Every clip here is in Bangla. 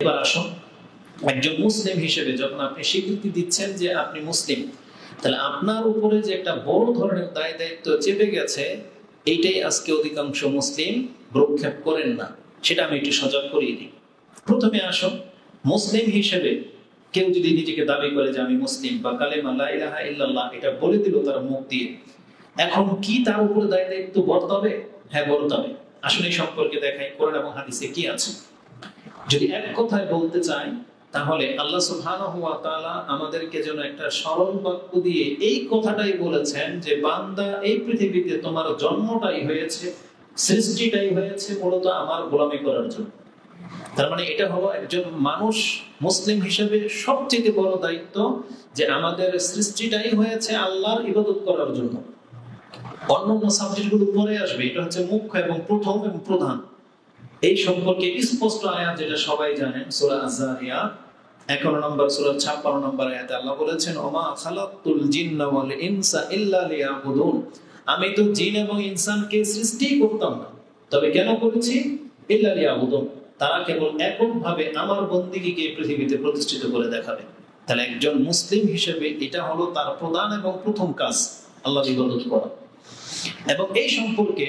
এবার আসুন, একজন মুসলিম হিসেবে যখন আপনি স্বীকৃতি দিচ্ছেন যে আপনি মুসলিম, তাহলে আপনার উপরে যে একটা বড় ধরনের দায় দায়িত্ব চেপে গেছে, এইটাই আজকে অধিকাংশ মুসলিম ভ্রুক্ষেপ করেন না। সেটা আমি একটু সজাগ করিয়ে দিই। প্রথমে আসুন, মুসলিম হিসেবে কেউ যদি নিজেকে দাবি করে যে আমি মুসলিম বা কালেমা লা ইলাহা ইল্লাল্লাহ এটা বলে দিল তার মুখ দিয়ে, এখন কি তার উপরে দায় দায়িত্ব বর্তাবে? হ্যাঁ, বর্তাবে। আসলে এই সম্পর্কে দেখাই কোরআন এবং হাদিসে কি আছে। যদি এক কথায় বলতে চাই, তাহলে আল্লাহ সুবহানাহু ওয়া তাআলা আমাদেরকে যেন একটা সরল বাক্য দিয়ে এই কথাটাই বলেছেন যে বান্দা, এই পৃথিবীতে তোমার জন্মটাই হয়েছে, সৃষ্টিটাই হয়েছে মূলত আমার গোলামি করার জন্য। তার মানে এটা হলো একজন মানুষ মুসলিম হিসেবে সবচেয়ে বড় দায়িত্ব যে আমাদের সৃষ্টিটাই হয়েছে আল্লাহর ইবাদত করার জন্য। অন্যান্য সাবজেক্টগুলো পরে আসবে, এটা হচ্ছে মুখ্য এবং প্রথম এবং প্রধান। এই সম্পর্কে স্পষ্ট আয়াত যেটা সবাই জানেন, সূরা আয-যারিয়াত 11 নম্বর সূরা 56 নম্বর আয়াতে আল্লাহ বলেছেন, ওমা খালাকতুল জিন্না ওয়াল ইনসা ইল্লা লিয়াবুদুন, আমি তো জিন এবং ইনসানকে সৃষ্টি করতাম না, তবে কেন করেছি? ইল্লা লিয়াবুদুন, তারা কেবল এককভাবে আমার বন্দেগীকে পৃথিবীতে প্রতিষ্ঠিত করে দেখাবে। তাহলে একজন মুসলিম হিসেবে এটা হলো তার প্রধান এবং প্রথম কাজ, আল্লাহর ইবাদত করা। এবং এই সম্পর্কে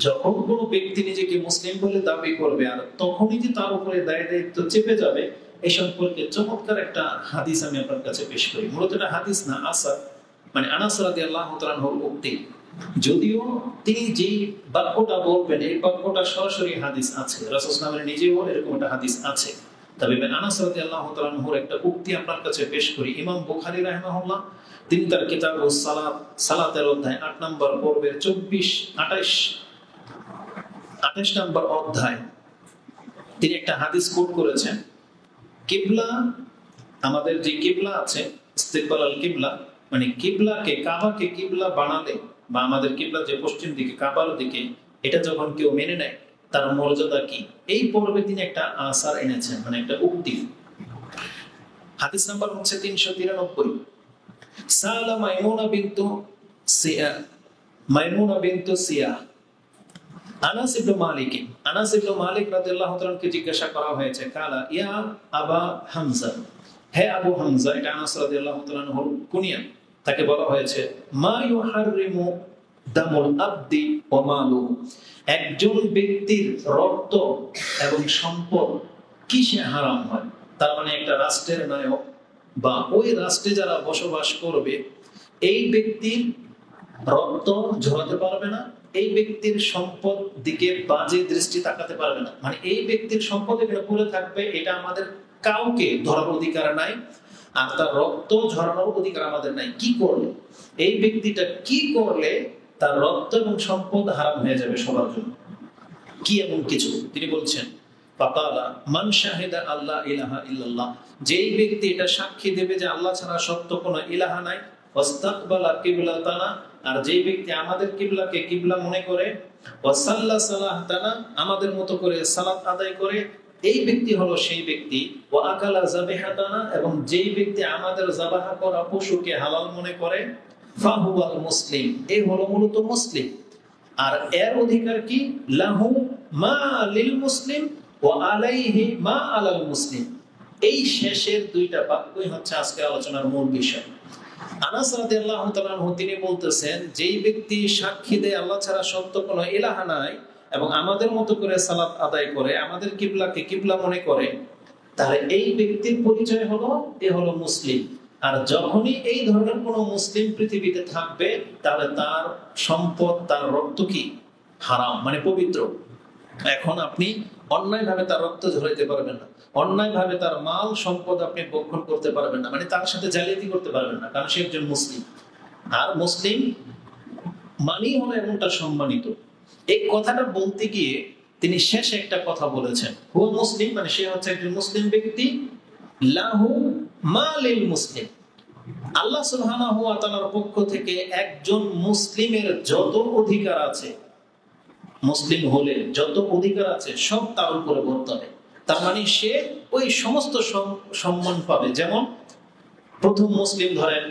যখন কোনো ব্যক্তি নিজেকে মুসলিম বলে দাবি করবে আর তখনই যে তার উপরে দায় দায়িত্ব চেপে যাবে, এই সম্পর্কে চমৎকার একটা হাদিস আমি আপনার কাছে পেশ করি। মূলত এটা হাদিস না, আসার, মানে আনাস রাদিয়াল্লাহু তাআলা আনহুর উক্তি। যদিও তিনি যেই বাক্যটা বলবেন এই বাক্যটা সরাসরি হাদিস আছে, রাসূল সাল্লাল্লাহু আলাইহি ওয়াসাল্লাম নিজেও এরকম একটা হাদিস আছে। তবে আনাস রাদিয়াল্লাহু তাআলা আনহুর একটা উক্তি আপনার কাছে পেশ করি। ইমাম বুখারী রাহিমাহুল্লাহ তিনি তার কিতাবুস সালাত, সালাতের অধ্যায় 8 নম্বর পর্বের 28 নম্বর অধ্যায় তিনি একটা হাদিস কোট করেছেন। কিবলা, আমাদের যে কিবলা আছে, ইস্তিকবাল আল কিবলা, মানে কিবলাকে, কাবাকে কিবলা বানালে বা আমাদের কিবলা যে পশ্চিম দিকে কাবার দিকে, এটা যখন কেউ মেনে নেয় তার মর্যাদা কি, এই পর্বে তিনি একটা আসার এনেছেন, মানে একটা উক্তি। হাদিস নাম্বার হচ্ছে 393। সালা মাইমুনা বিনতু সিয়া আনাস ইবনে মালিক রাদিয়াল্লাহু তাআলা কে জিজ্ঞাসা করা হয়েছে, কালা ইয়া আবা হামজা, হে আবু হামজা, এটা আনাস রাদিয়াল্লাহু তাআলা এর কুনিয়া। তাকে বলা হয়েছে, মা ইউহারিমু দামুল আবদি ওয়া মালু, একজন ব্যক্তির রক্ত এবং সম্পদ কিসে হারাম হয়? তার মানে একটা রাষ্ট্রের নায়ক বা ওই রাষ্ট্রে যারা বসবাস করবে, এই ব্যক্তির রক্ত ঝরাতে পারবে না, এই ব্যক্তির সম্পদ দিকে বাজে দৃষ্টি তাকাতে পারবে না। মানে এই ব্যক্তির সম্পদ এখানে পড়ে থাকবে, এটা আমাদের কাউকে ধরার অধিকার নাই, আর তার রক্ত ঝরানোর অধিকার আমাদের নাই। কি করলে, এই ব্যক্তিটা কি করলে তার রক্ত এবং সম্পদ হারাম হয়ে যাবে সবার জন্য? কি এমন কিছু? তিনি বলছেন, ফাকালা মান শাহিদা আল্লাহ ইলাহা ইল্লাল্লাহ, যেই ব্যক্তি এটা সাক্ষী দেবে যে আল্লাহ ছাড়া সত্য কোনো ইলাহা নাই, ওয়াস্তাকবালা কিবলাতানা, আর যেই ব্যক্তি আমাদের কিবলাকে কিবলা মনে করে, ওয়াসাল্লা সালাতানা, আমাদের মতো করে সালাত আদায় করে, এই ব্যক্তি হলো সেই ব্যক্তি। ওয়া আকালা যাবিহাতানা, এবং যেই ব্যক্তি আমাদের যাবাহ করা পশুকে হালাল মনে করে, ফাহুয়াল মুসলিম, এই হলো মূলত মুসলিম। আর এর অধিকার কি? লাহু মা লিল মুসলিম ওয়া আলাইহি মা আলাল মুসলিম। এই শেষের দুইটা বাক্যই হচ্ছে আজকে আলোচনার মূল বিষয়। আনাস রাদিয়াল্লাহু তাআলা আনহু তিনি বলতেছেন, যেই ব্যক্তি সাক্ষী দেয় আল্লাহ ছাড়া সত্য কোনো ইলাহা নাই এবং আমাদের মতো করে সালাত আদায় করে, আমাদের কিবলাকে কিবলা মনে করে, তাহলে এই ব্যক্তির পরিচয় হলো এ হলো মুসলিম। আর যখনই এই ধরনের কোনো মুসলিম পৃথিবীতে থাকবে, তাহলে তার সম্পদ, তার রক্ত কি? হারাম, মানে পবিত্র। এখন আপনি অন্যায়ভাবে তার রক্ত ঝরাইতে পারবেন না, অন্যায়ভাবে তার মাল সম্পদ আপনি ভক্ষণ করতে পারবেন না, মানে তার সাথে জালিয়াতি করতে পারবেন না, কারণ সে একজন মুসলিম। আর মুসলিম মানেই হলো এমনটা সম্মানিত। এই কথাটা বলতে গিয়ে তিনি শেষে একটা কথা বলেছেন, হুয়া মুসলিম, মানে সে হচ্ছে একজন মুসলিম ব্যক্তি। লাহু মা লিল মুসলিম, আল্লাহ সুবহানাহু ওয়া তাআলার পক্ষ থেকে একজন মুসলিমের যত অধিকার আছে, মুসলিম হলে যত অধিকার আছে সব তার উপরে বর্তাবে। তার মানে সে ওই সমস্ত সম্মান পাবে। যেমন প্রথম মুসলিম ধরেন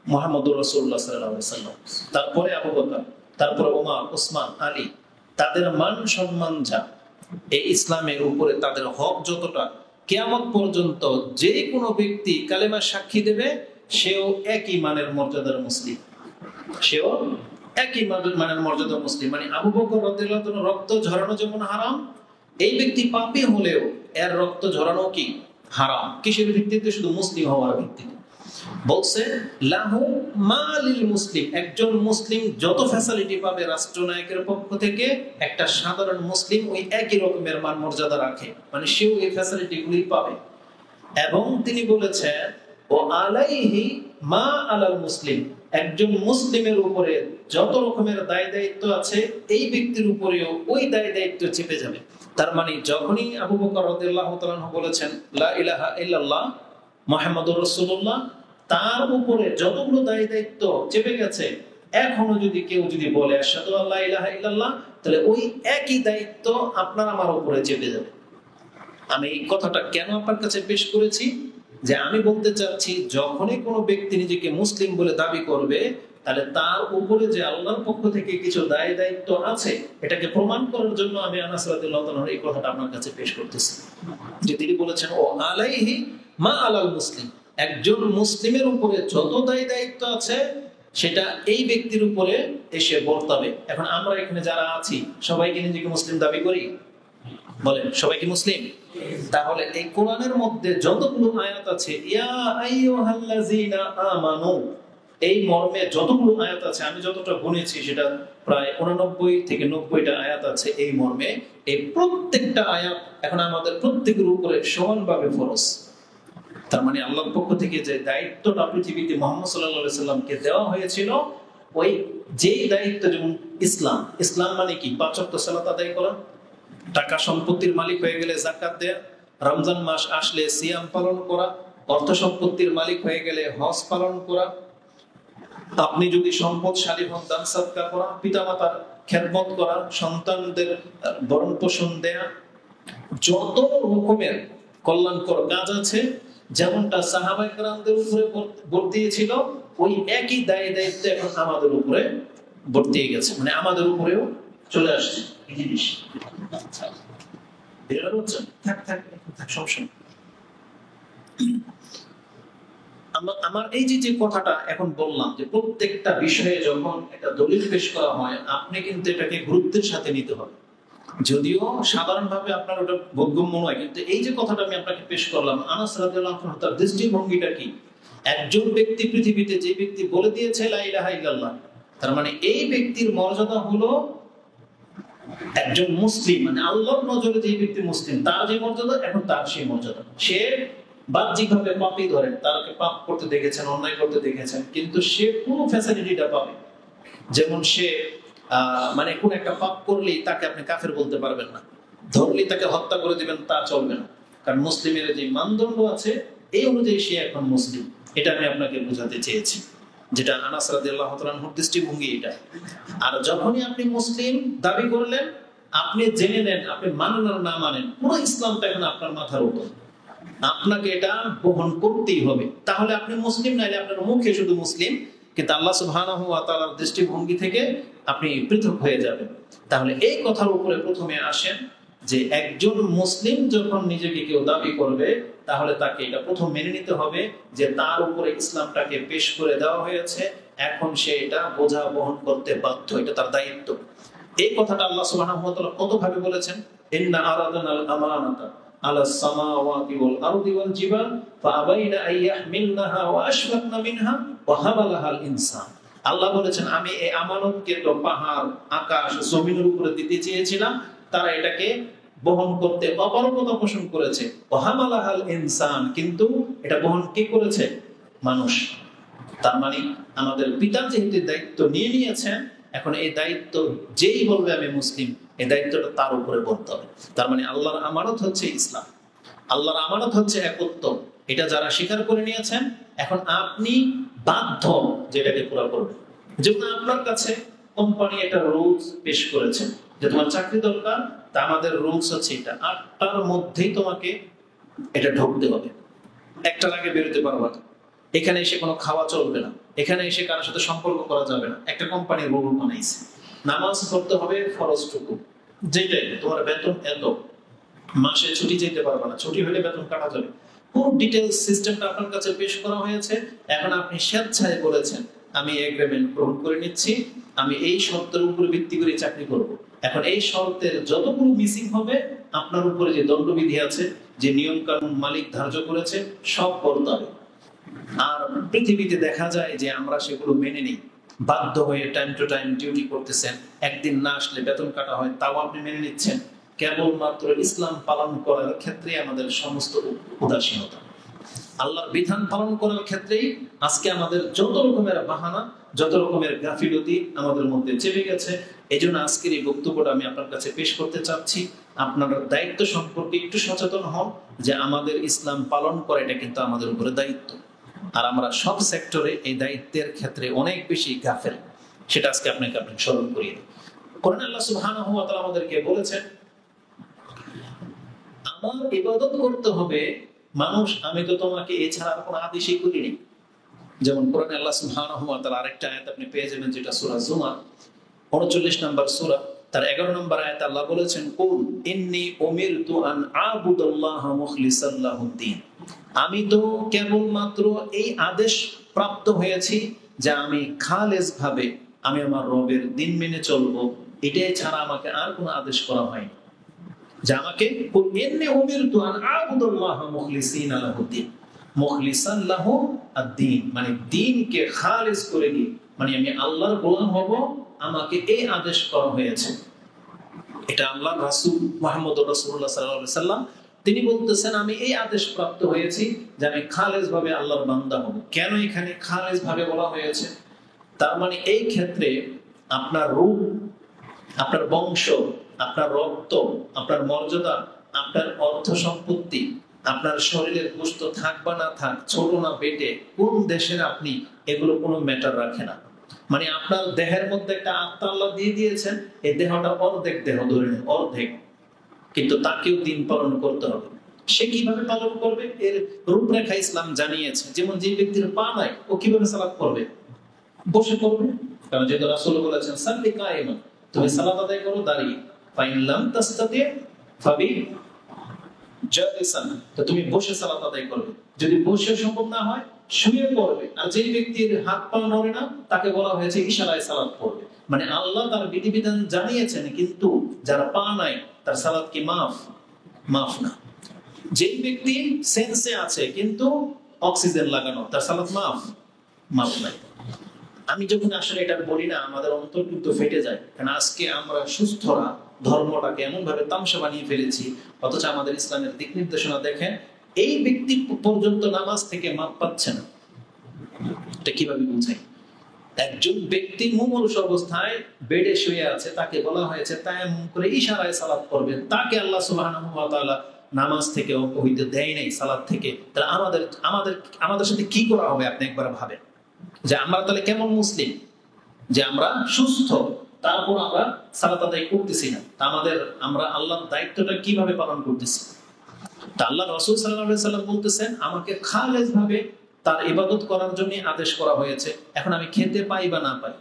মুহাম্মদুর রাসূলুল্লাহ সাল্লাল্লাহু আলাইহি ওয়াসাল্লাম, তারপরে আবু বকর, তারপরে ওমর, ওসমান, আলী, তাদের মান সম্মান যা, এই ইসলামের উপরে তাদের হক যতটা, কিয়ামত পর্যন্ত যে কোনো ব্যক্তি কালেমা সাক্ষী দেবে সেও একই মানের মর্যাদার মুসলিম, সেও একই মানের মর্যাদার মুসলিম। মানে আবু বকর রাদিয়াল্লাহু তাআলা রক্ত ঝরানো যেমন হারাম, এই ব্যক্তি পাপী হলেও এর রক্ত ঝরানো কি হারাম। কিসের ভিত্তিতে? শুধু মুসলিম হওয়ার ভিত্তিতে। বলছে লাহু মালিল মুসলিম, একজন মুসলিম যত ফ্যাসিলিটি পাবে রাষ্ট্রনায়কের পক্ষ থেকে, একটা সাধারণ মুসলিম ওই একই রকমের মান মর্যাদা রাখে, মানে সেও এই ফ্যাসিলিটি গুলি পাবে। এবং তিনি বলেছেন ও আলাইহি মা আলাল মুসলিম, একজন মুসলিমের উপরে যত রকমের দায় দায়িত্ব আছে এই ব্যক্তির উপরেও ওই দায় দায়িত্ব চেপে যাবে। তার মানে যখনই আবু বকর রাদিয়াল্লাহু তাআলা বলেছেন লা ইলাহা ইল্লাল্লাহ মুহাম্মাদুর রাসূলুল্লাহ, তার উপরে যতগুলো দায় দায়িত্ব চেপে গেছে, এখনো যদি কেউ বলে আশহাদু আল্লা ইলাহা ইল্লাল্লাহ, তাহলে ওই একই দায়িত্ব আপনার আমার উপরে চেপে যাবে। আমি এই কথাটা কেন আপনার কাছে পেশ করেছি? যে আমি বলতে চাচ্ছি যখনই কোনো ব্যক্তি নিজেকে মুসলিম বলে দাবি করবে, তাহলে তার উপরে যে আল্লাহর পক্ষ থেকে কিছু দায় দায়িত্ব আছে, এটাকে প্রমাণ করার জন্য আমি আনাস রাদিয়াল্লাহু তাআলার এই কথাটা আপনার কাছে পেশ করতেছি। যে তিনি বলেছেন ও আলাইহি মা আলাল মুসলিম, একজন মুসলিমের উপরে যত দায় দায়িত্ব আছে সেটা এই ব্যক্তির উপরে এসে বর্তাবে। এখন আমরা এখানে যারা আছি সবাই কি নিজেকে মুসলিম দাবি করি? বলেন, সবাই কি মুসলিম? তাহলে এই কোরআনের মধ্যে যতগুলো আয়াত আছে ইয়া আইয়ুহাল্লাযীনা আমানু, এই মর্মে যতগুলো আয়াত আছে, আমি যতটা গুনেছি সেটা প্রায় 89 থেকে 90টা আয়াত আছে এই মর্মে। এই প্রত্যেকটা আয়াত এখন আমাদের প্রত্যেকের উপরে সমানভাবে ফরজ। তার মানে আল্লাহর পক্ষ থেকে যে দায়িত্বটা পৃথিবীতে মুহাম্মদ সাল্লাল্লাহু আলাইহি সাল্লামকে দেওয়া হয়েছিল, ওই যেই দায়িত্ব, যেমন ইসলাম মানে কি? 5 ওয়াক্ত সালাত আদায় করা, টাকা সম্পত্তির মালিক হয়ে গেলে যাকাত দেয়া, রমজান মাস আসলে সিয়াম পালন করা, অর্থ সম্পত্তির মালিক হয়ে গেলে হজ পালন করা, আপনি যদি সম্পদশালী হন দান সদকা করা, পিতামাতার খেদমত করা, সন্তানদের ভরণ পোষণ দেয়া, যত রকমের কল্যাণকর কাজ আছে যেমনটা সাহাবায়ে কেরামদের উপরে বর্তিয়েছিল, ওই একই দায় দায়িত্ব এখন আমাদের উপরে বর্তিয়ে গেছে, মানে আমাদের উপরেও চলে আসছে এই জিনিস। আমার এই যে কথাটা এখন বললাম, যে প্রত্যেকটা বিষয়ে যখন একটা দলিল পেশ করা হয়, আপনি কিন্তু এটাকে গুরুত্বের সাথে নিতে হবে। যদিও সাধারণভাবে আপনার ওটা বোধগম্য নয়, কিন্তু এই যে কথাটা আমি আপনাকে পেশ করলাম, আনাস রাদিয়াল্লাহু আনহু তার দৃষ্টিভঙ্গিটা কি? একজন ব্যক্তি পৃথিবীতে যে ব্যক্তি বলে দিয়েছে লা ইলাহা ইল্লাল্লাহ, তার মানে এই ব্যক্তির মর্যাদা হলো একজন মুসলিম, মানে আল্লাহর নজরে যে ব্যক্তি মুসলিম তার যে মর্যাদা, এখন তার সেই মর্যাদা। সে বাহ্যিকভাবে পাপী ধরেন, তাকে পাপ করতে দেখেছেন, অন্যায় করতে দেখেছেন, কিন্তু সে পুরো ফ্যাসিলিটিটা পাবে। যেমন সে মানে কোন একটা পাপ করলেই তাকে আপনি কাফের বলতে পারবেন না, ধরলেই তাকে হত্যা করে দিবেন তা চলবে না, কারণ মুসলিমের যে মানদণ্ড আছে এই অনুযায়ী সে এখন মুসলিম। এটা আমি আপনাকে বোঝাতে চেয়েছি, যেটা আনাস রাদিয়াল্লাহু তাআলার দৃষ্টিভঙ্গি এটা। আর যখনই আপনি মুসলিম দাবি করলেন, আপনি জেনে নেন, আপনি মানেন আর না মানেন, পুরো ইসলামটা এখন আপনার মাথার উপর, আপনাকে এটা বহন করতেই হবে। তাহলে আপনি মুসলিম, নাইলে আপনার মুখে শুধু মুসলিম, কিন্তু আল্লাহ সুবহানাহু ওয়া তাআলার দৃষ্টিভঙ্গি থেকে আপনি পৃথক হয়ে যাবেন। তাহলে এই কথার উপরে প্রথমে আসেন যে একজন মুসলিম যখন নিজেকে কেউ দাবি করবে, তাহলে তাকে এটা প্রথম মেনে নিতে হবে যে তার উপরে ইসলামটাকে পেশ করে দেওয়া হয়েছে, এখন সে এটা বোঝা বহন করতে বাধ্য, এটা তার দায়িত্ব। এই কথাটা আল্লাহ সুবহানাহু ওয়া তাআলা কত ভাবে বলেছেন, ইন্না আরাদানাল আমানাতা আলাস সামাওয়াতি ওয়াল আরদি ওয়াল জিবাল ফাআবাইনা আইয়াহমিলনাহা ওয়া আশফাকনা মিনহা ওয়া হামালাহাল ইনসান। আল্লাহ বলেছেন আমি এই আমানতকে তো পাহাড়, আকাশ, জমিনের উপরে দিতে চেয়েছিলাম, তারা এটাকে বহন করতে অপারগতা পোষণ করেছে। ওয়া হামালাহাল ইনসান, কিন্তু এটা বহন কে করেছে? মানুষ। তার মানে আমাদের পিতা যেহেতু দায়িত্ব নিয়ে নিয়েছেন, এখন এই দায়িত্ব যেই বলবে আমি মুসলিম, এই দায়িত্বটা তার উপরে বলতে হবে। তার মানে আল্লাহর আমানত হচ্ছে ইসলাম, আল্লাহর আমানত হচ্ছে একত্ব। এটা যারা স্বীকার করে নিয়েছেন, এখন আপনি বাধ্য যেটাকে পুরো করবেন। যেমন আপনার কাছে কোম্পানি একটা রুলস পেশ করেছে যে তোমার চাকরি দরকার, তা আমাদের রুলস হচ্ছে এটা 8টার মধ্যেই তোমাকে এটা ঢুকতে হবে, 1টার আগে বেরোতে পারবা না, এখানে এসে কোনো খাওয়া চলবে না, এখানে এসে কারোর সাথে সম্পর্ক করা যাবে না। একটা কোম্পানির রুল বানাইছে, নামাজ পড়তে হবে ফরজটুকু, যেটাই তোমার বেতন এত, মাসে ছুটি যেতে পারবে না, ছুটি হলে বেতন কাটা যাবে, পুরো ডিটেইলস সিস্টেমটা আপনার কাছে পেশ করা হয়েছে। এখন আপনি স্বেচ্ছায় বলেছেন আমি এগ্রিমেন্ট গ্রহণ করে নিচ্ছি, আমি এই শর্তের উপর ভিত্তি করে চাকরি করব। এখন এই শর্তের যতগুলো মিসিং হবে আপনার উপরে যে দণ্ডবিধি আছে, যে নিয়ম কানুন মালিক ধার্য করেছে, সব করতে হবে। আর পৃথিবীতে দেখা যায় যে আমরা সেগুলো মেনে নিই, বাধ্য হয়ে টাইম টু টাইম ডিউটি করতেছেন, একদিন না আসলে বেতন কাটা হয়, তাও আপনি মেনে নিচ্ছেন। কেবলমাত্র ইসলাম পালন করার ক্ষেত্রে আমাদের সমস্ত উদাসীনতা, আল্লাহর বিধান পালন করার ক্ষেত্রেই আজকে আমাদের যত রকমের বাহানা, যত রকমের গাফিলতি আমাদের মধ্যে চেপে গেছে। এই জন্য আজকের এই বক্তব্যটা আমি আপনার কাছে পেশ করতে চাচ্ছি। আপনার দায়িত্ব সম্পর্কে একটু সচেতন হন যে আমাদের ইসলাম পালন করা এটা কিন্তু আমাদের উপরে দায়িত্ব। আর আমরা সব সেক্টরে এই দায়িত্বের ক্ষেত্রে অনেক বেশি গাফেল, সেটা আজকে আপনাকে স্মরণ করিয়ে দিই। কোরআনে আল্লাহ সুবহানাহু ওয়া তাআলা আমাদেরকে বলেছেন আমার ইবাদত করতে হবে মানুষ, আমি তো তোমাকে এছাড়া আর কোনো আদেশই করিনি। যেমন কোরআনে আল্লাহ সুবহানাহু ওয়া তাআলা আরেকটা আয়াত আপনি পেয়ে যাবেন, যেটা সূরা জুমার 39 নম্বর সূরা, তার 11 নম্বর আয়াতে আল্লাহ বলেছেন কুল ইন্নী উমিরতু আন আবুদাল্লাহা মুখলিসান লাহুদ্দিন, আমি তো কেবলমাত্র এই আদেশ প্রাপ্ত হয়েছি যে আমি খালেস ভাবে আমি আমার রবের দিন মেনে চলবো, এটাই ছাড়া আমাকে আর কোনো আদেশ করা হয়নি। যে আমাকে ইন্নী উমিরতু আন আবুদাল্লাহা মুখলিসিনা লাহুদ্দিন, মুখলিসান লাহু আদ-দ্বীন মানে দ্বীনকে খালিস করে দিয়ে, মানে আমি আল্লাহর গোলাম হব, আমাকে এই আদেশ করা হয়েছে। এটা আল্লাহর রাসূল মুহাম্মদুর রাসূলুল্লাহ সাল্লাল্লাহু আলাইহি সাল্লাম তিনি বলতেছেন আমি এই আদেশ প্রাপ্ত হয়েছি যে আমি খালেস ভাবে আল্লাহর বান্দা হব। কেন এখানে খালেস ভাবে বলা হয়েছে? তার মানে এই ক্ষেত্রে আপনার রূপ, আপনার বংশ, আপনার রক্ত, আপনার মর্যাদা, আপনার অর্থ সম্পত্তি, আপনার শরীরের গোশত থাক বা না থাক, ছোট না পেটে, কোন দেশের আপনি, এগুলো কোনো ম্যাটার রাখে না। মানে আপনার দেহের মধ্যে একটা আত্মা আল্লাহ দিয়ে দিয়েছেন, এই দেহটা অর্ধেক দেহ, ধরে নেন অর্ধেক, কিন্তু তাকেও দিন পালন করতে হবে। সে কিভাবে পালন করবে এর রূপরেখা ইসলাম জানিয়েছে। যেমন যে ব্যক্তির পা নাই, ও কিভাবে সালাত করবে? বসে করবে, কারণ যেহেতু রাসূল বলেছেন সাল্লি কায়িমান, তুমি সালাত আদায় করো দাঁড়িয়ে, ফাইন লাম তাস্তাতি ফাবি জালিসান, তো তুমি বসে সালাত আদায় করবে। যদি বসে সম্ভব না হয় শুয়ে পড়বে। আর যে ব্যক্তির হাত পা নড়ে না তাকে বলা হয়েছে ইশারায় সালাত পড়বে। মানে আল্লাহ তার বিধিবিধান জানিয়েছেন, কিন্তু যারা পা নাই তার সালাত কি মাফ? মাফ না। যে ব্যক্তি সেন্সে আছে কিন্তু অক্সিজেন লাগানো, তার সালাত মাফ? মাফ নাই। আমি যখন আসলে এটা বলি না, আমাদের অন্তর কিন্তু ফেটে যায়। কারণ আজকে আমরা সুস্থরা ধর্মটাকে এমন ভাবে তামসা বানিয়ে ফেলেছি, অথচ আমাদের ইসলামের দিক নির্দেশনা দেখেন এই ব্যক্তি পর্যন্ত নামাজ থেকে মাপ পাচ্ছে না। এটা কিভাবে বুঝাই? একজন ব্যক্তি মুমূর্ষ অবস্থায় বেডে শুয়ে আছে, তাকে বলা হয়েছে তায়াম্মুম করে ইশারায় সালাত করবে, তাকে আল্লাহ সুবহানাহু ওয়া তাআলা নামাজ থেকে হইতে দেয় নাই, সালাত থেকে। তাহলে আমাদের আমাদের আমাদের সাথে কি করা হবে আপনি একবার ভাবেন, যে আমরা তাহলে কেমন মুসলিম যে আমরা সুস্থ তারপর আমরা সালাত আদায় করতেছি না? আমরা আল্লাহর দায়িত্বটা কিভাবে পালন করতেছি? তা আল্লাহ রাসূল সাল্লাল্লাহু আলাইহি সাল্লাম বলতেছেন আমাকে খালেস ভাবে তার ইবাদত করার জন্য আদেশ করা হয়েছে। এখন আমি খেতে পাই বা না পাই,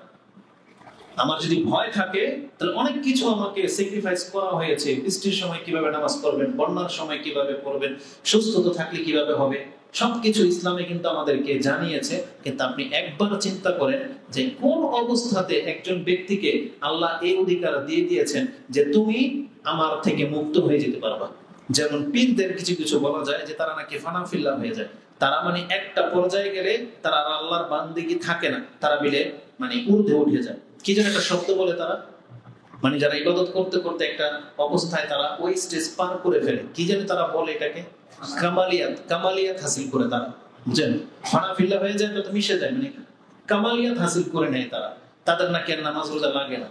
আমার যদি ভয় থাকে তাহলে অনেক কিছু আমাকে স্যাক্রিফাইস করা হয়েছে। বৃষ্টির সময় কিভাবে নামাজ পড়বেন, বন্যার সময় কিভাবে পড়বেন, সুস্থতা থাকলে কিভাবে হবে, সবকিছু ইসলামে কিন্তু আমাদেরকে জানিয়েছে। কিন্তু আপনি একবার চিন্তা করেন যে কোন অবস্থাতে একজন ব্যক্তিকে আল্লাহ এই অধিকার দিয়ে দিয়েছেন যে তুমি আমার থেকে মুক্ত হয়ে যেতে পারবা। যেমন পীরদের কিছু কিছু বলা যায় যে তারা নাকি ফানাফিল্লাহ হয়ে যায়, তারা মানে একটা পর্যায়ে গেলে তারা আল্লাহর বান্দেগী থাকে না, তারা মিলে মানে ঊর্ধ্বে উঠে যায়। কি যেন একটা শব্দ বলে তারা, মানে যারা ইবাদত করতে করতে একটা অবস্থায় তারা ওই স্টেজ পার করে ফেলে, কি যেন তারা বলে এটাকে কামালিয়াত হাসিল করে তারা, বুঝছেন? ফানাফিল্লাহ হয়ে যায় তো মিশে যায়, মানে কামালিয়াত হাসিল করে নেয় তারা, তাদের নাকি আর নামাজ রোজা লাগে না।